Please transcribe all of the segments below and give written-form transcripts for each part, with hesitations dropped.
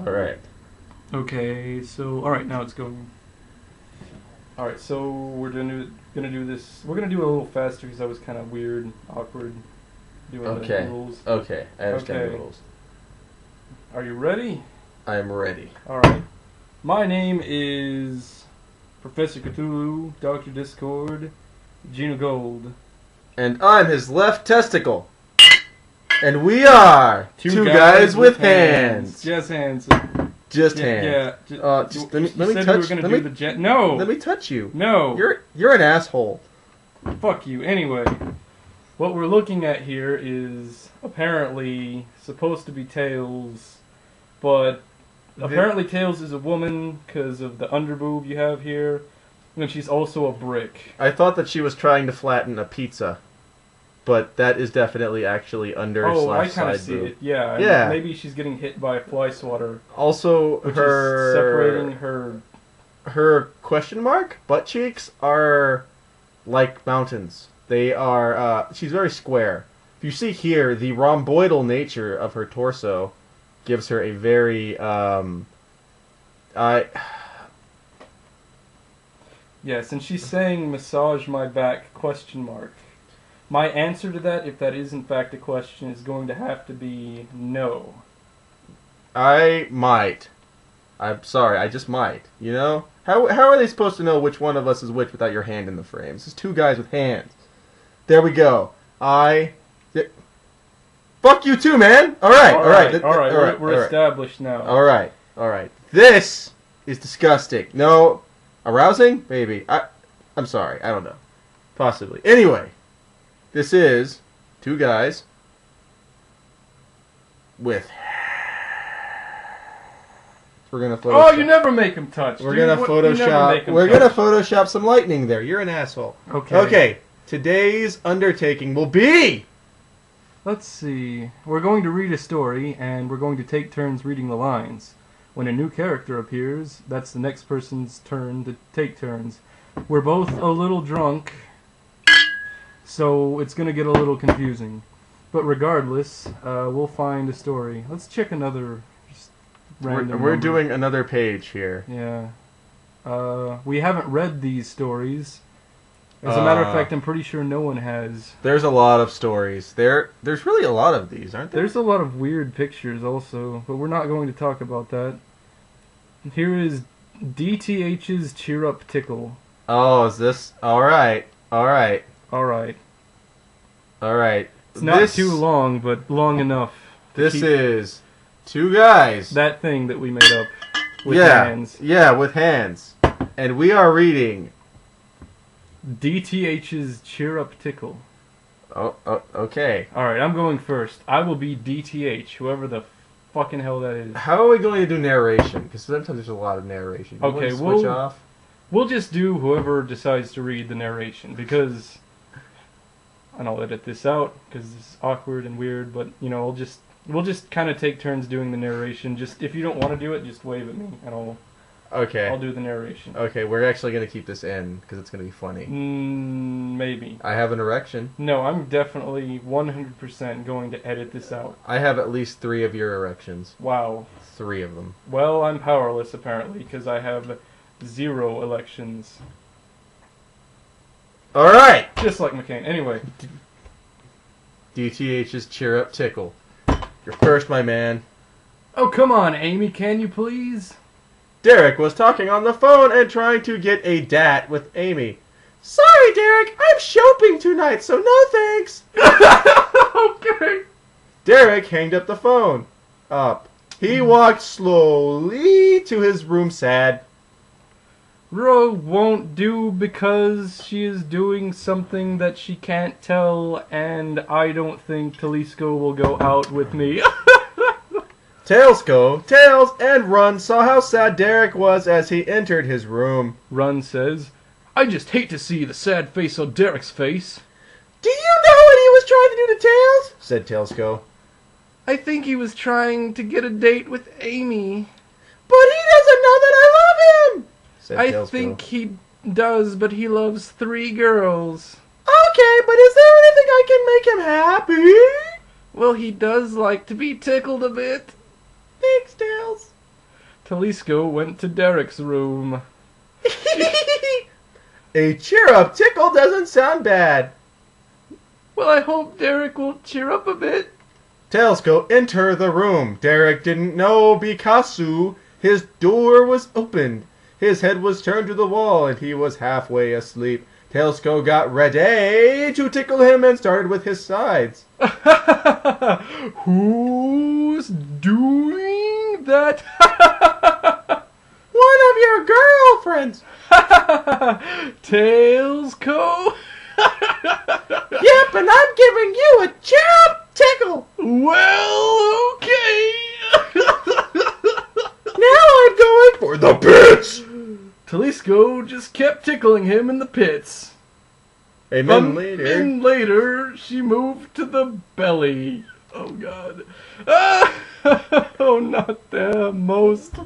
Alright. Okay, so alright, now it's going. Alright, so we're gonna do this. We're gonna do it a little faster because that was kind of weird and awkward doing the rules. Okay, I understand Okay. the rules. Are you ready? I am ready. Alright. My name is Professor Cthulhu, Dr. Discord, Gina Gold. And I'm his left testicle. And we are two guys with hands. Just hands. Just Yeah, hands. yeah. Just You let me said touch. we were gonna Let do me, the jet. No. let me touch you. No. You're an asshole. Fuck you. Anyway, what we're looking at here is apparently supposed to be Tails, but apparently Tails is a woman because of the underboob you have here, and she's also a brick. I thought that she was trying to flatten a pizza, but that is definitely actually under Oh, I slash kind of side see boob. it. Yeah. and Yeah. Maybe she's getting hit by a fly swatter, Also, which her is separating her. her question mark butt cheeks are like mountains. They are. She's very square. If you see here, the rhomboidal nature of her torso gives her a very Yes, and she's saying "massage my back?" question mark. My answer to that, if that is in fact a question, is going to have to be no. I might. I'm sorry. I just might. You know how are they supposed to know which one of us is which without your hand in the frame? This is two guys with hands. There we go. Fuck you too, man. All right. We're established now. All right. This is disgusting. No, arousing? Maybe. I'm sorry. I don't know. Possibly. Anyway, this is two guys with. We're gonna Photoshop. Oh, you never make him touch. We're dude. gonna You never make Photoshop. him We're touch. gonna Photoshop some lightning there. You're an asshole. Okay. Okay. Today's undertaking will be. Let's see. We're going to read a story, and we're going to take turns reading the lines. When a new character appears, that's the next person's turn to take turns. We're both a little drunk, so it's going to get a little confusing. But regardless, we'll find a story. Let's check another just random We're number. doing another page here. Yeah. We haven't read these stories. As a matter of fact, I'm pretty sure no one has. There's a lot of stories. There's really a lot of these, aren't there? There's a lot of weird pictures also, but we're not going to talk about that. Here is DTH's Cheer Up Tickle. Oh, is this... Alright. Alright. It's not too long, but long enough. This is two guys. That thing that we made up with hands. Yeah, with hands. And we are reading... DTH's Cheer Up Tickle. Oh, okay. Alright, I'm going first. I will be DTH, whoever the fucking hell that is. How are we going to do narration? Because sometimes there's a lot of narration. You Okay, want to switch off? We'll just do whoever decides to read the narration, because... And I'll edit this out, because it's awkward and weird, but, you know, we'll just kind of take turns doing the narration. Just, if you don't want to do it, just wave at me, and I'll do the narration. Okay, we're actually going to keep this in, because it's going to be funny. Maybe. I have an erection. No, I'm definitely 100% going to edit this out. I have at least 3 of your erections. Wow. 3 of them. Well, I'm powerless, apparently, because I have 0 elections. Alright! Just like McCain. Anyway. DTH's Cheer Up Tickle. You're first, my man. Oh, come on, Amy, can you please? Derek was talking on the phone and trying to get a dat with Amy. Sorry, Derek, I'm shopping tonight, so no thanks. Okay. Derek hanged up the phone. He walked slowly to his room sad. Ro won't do because she is doing something that she can't tell, and I don't think Talisco will go out with me. Tails, and Run saw how sad Derek was as he entered his room. Run says, I just hate to see the sad face on Derek's face. Do you know what he was trying to do to Tails? Said Tailsco. I think he was trying to get a date with Amy. But he doesn't know that I love him, said I Tailsco. think he does, but he loves 3 girls. Okay, but is there anything I can make him happy? Well, he does like to be tickled a bit. Thanks, Tails. Talisco went to Derek's room. A cheer-up tickle doesn't sound bad. Well, I hope Derek will cheer up a bit. Tails go enter the room. Derek didn't know Bikasu. His door was opened. His head was turned to the wall, and he was halfway asleep. Tailsco got ready to tickle him and started with his sides. Who's doing that? One of your girlfriends. Tailsco? Yep, and I'm giving you a cheer-up tickle. Well, okay. Now I'm going for the pits. Talisco just kept tickling him in the pits. A minute later. And later, she moved to the belly. Oh, God. Oh, not the most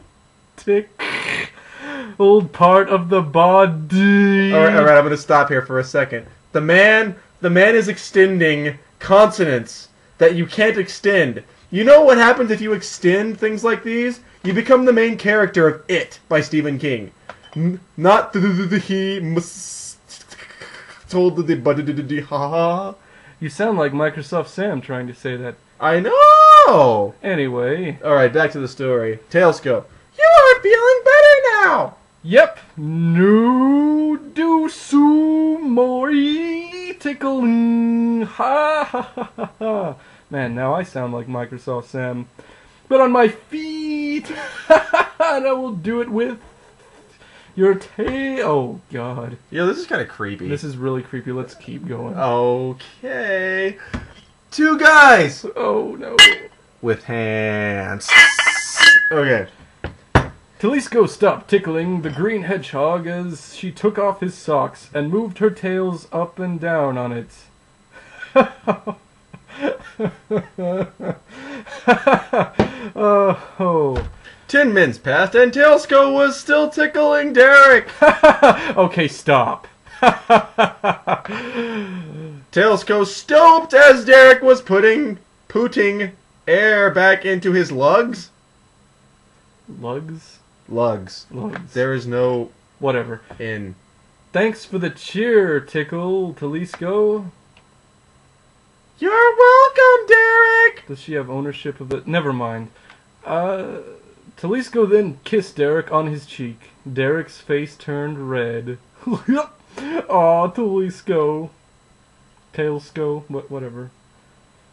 old part of the body. All right, I'm going to stop here for a second. The man is extending consonants that you can't extend. You know what happens if you extend things like these? You become the main character of It by Stephen King. Not the he told the ha. You sound like Microsoft Sam trying to say that. I know. Anyway. All right, back to the story. Tails go. You are feeling better now. Yep. No do su mori tickling. Ha ha ha ha ha. Man, now I sound like Microsoft Sam. But on my feet. And I will do it with your tail. Oh, God. Yeah, this is kind of creepy. This is really creepy. Let's keep going. Okay. Two guys. Oh, no. With hands. Okay. Talisco stopped tickling the green hedgehog as she took off his socks and moved her tails up and down on it. Oh. 10 minutes passed and Tailsco was still tickling Derek. Okay, stop. Tailsco stooped as Derek was putting air back into his lugs. Lugs? Lugs. Lugs. There is no Whatever. in. Thanks for the cheer, Tickle, Talisco. You're welcome, Derek. Does she have ownership of it? Never mind. Talisco then kissed Derek on his cheek. Derek's face turned red. Aw, Talisco. Tailsco, whatever.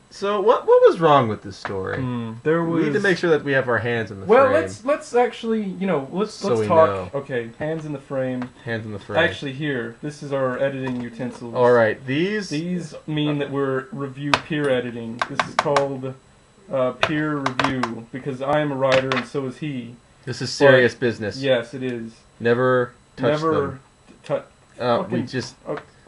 So what was wrong with this story? There was. We need to make sure that we have our hands in the well, frame. let's actually, let's So we talk. know. Okay, hands in the frame. Hands in the frame. Actually, here, this is our editing utensils. All right, these mean that we're review peer editing. This is called peer review because I am a writer and so is he. This is serious business. Yes, it is. Never touch them. We just.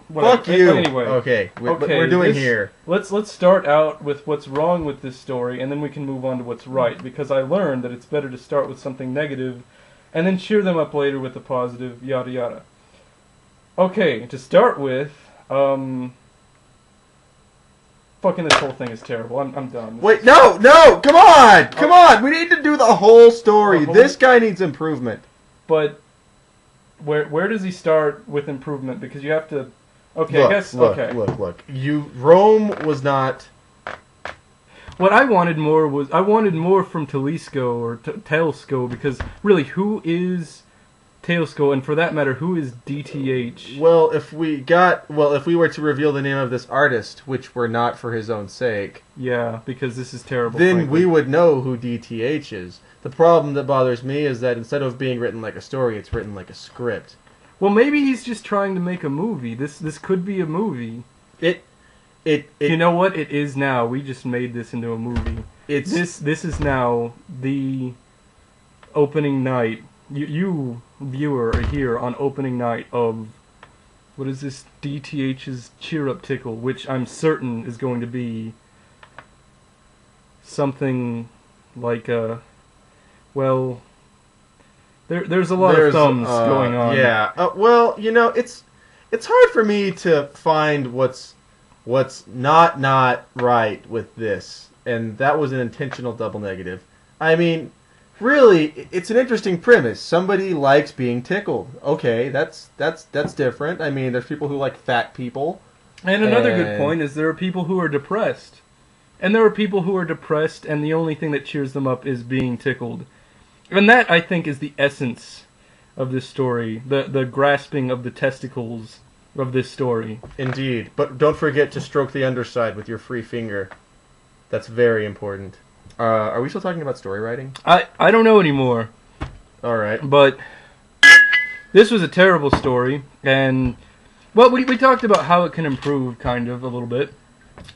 Whatever. Fuck you. Anyway. Okay. What we're doing here. Let's start out with what's wrong with this story, and then we can move on to what's right. Because I learned that it's better to start with something negative, and then cheer them up later with the positive. Yada yada. Okay, to start with, fucking this whole thing is terrible. I'm done. Wait, no, come on. We need to do the whole story. This guy needs improvement. But where does he start with improvement? Because you have to. Okay, look, I guess. Look. Rome was not. What I wanted more from Talisco or Tailsco, because really, who is Tailsco, and for that matter, who is DTH? Well, if we were to reveal the name of this artist, which we're not for his own sake. Yeah, because this is terrible. Then frankly. we would know who DTH is. The problem that bothers me is that instead of being written like a story, it's written like a script. Well, maybe he's just trying to make a movie. This could be a movie. You know what? It is now. We just made this into a movie. This is now the opening night. You viewer are here on opening night of what is this DTH's Cheer Up Tickle, which I'm certain is going to be something like well. There's a lot of thumbs going on. Yeah. Well, it's hard for me to find what's not right with this, and that was an intentional double negative. I mean, really, it's an interesting premise. Somebody likes being tickled. Okay, that's different. I mean, there's people who like fat people. And another good point is there are people who are depressed. And there are people who are depressed and the only thing that cheers them up is being tickled. And that, I think, is the essence of this story. The grasping of the testicles of this story. Indeed. But don't forget to stroke the underside with your free finger. That's very important. Are we still talking about story writing? I don't know anymore. Alright. But this was a terrible story. And, well, we talked about how it can improve, kind of, a little bit.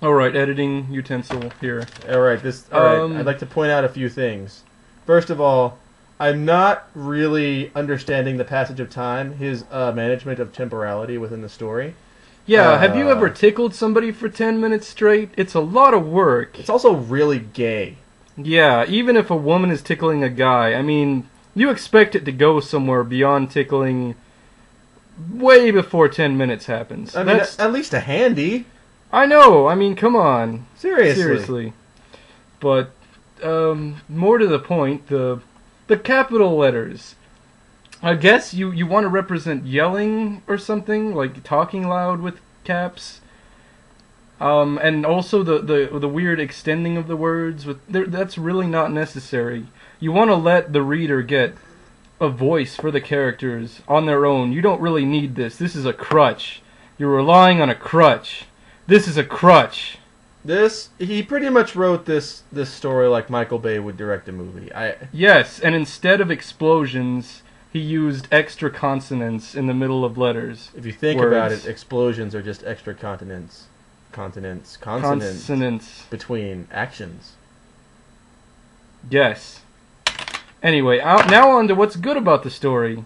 Alright, editing utensil here. Alright, I'd like to point out a few things. First of all, I'm not really understanding the passage of time, his management of temporality within the story. Yeah, have you ever tickled somebody for 10 minutes straight? It's a lot of work. It's also really gay. Yeah, even if a woman is tickling a guy, I mean, you expect it to go somewhere beyond tickling way before 10 minutes happens. I mean, at least a handy. I know, I mean, come on. Seriously. But, more to the point, the capital letters. I guess you want to represent yelling or something, like talking loud with caps. And also the weird extending of the words. That's really not necessary. You want to let the reader get a voice for the characters on their own. You don't really need this. This is a crutch. You're relying on a crutch. This is a crutch. He pretty much wrote this story like Michael Bay would direct a movie. Yes, and instead of explosions, he used extra consonants in the middle of letters. If you think about it, explosions are just extra consonants between actions. Yes. Anyway, now on to what's good about the story.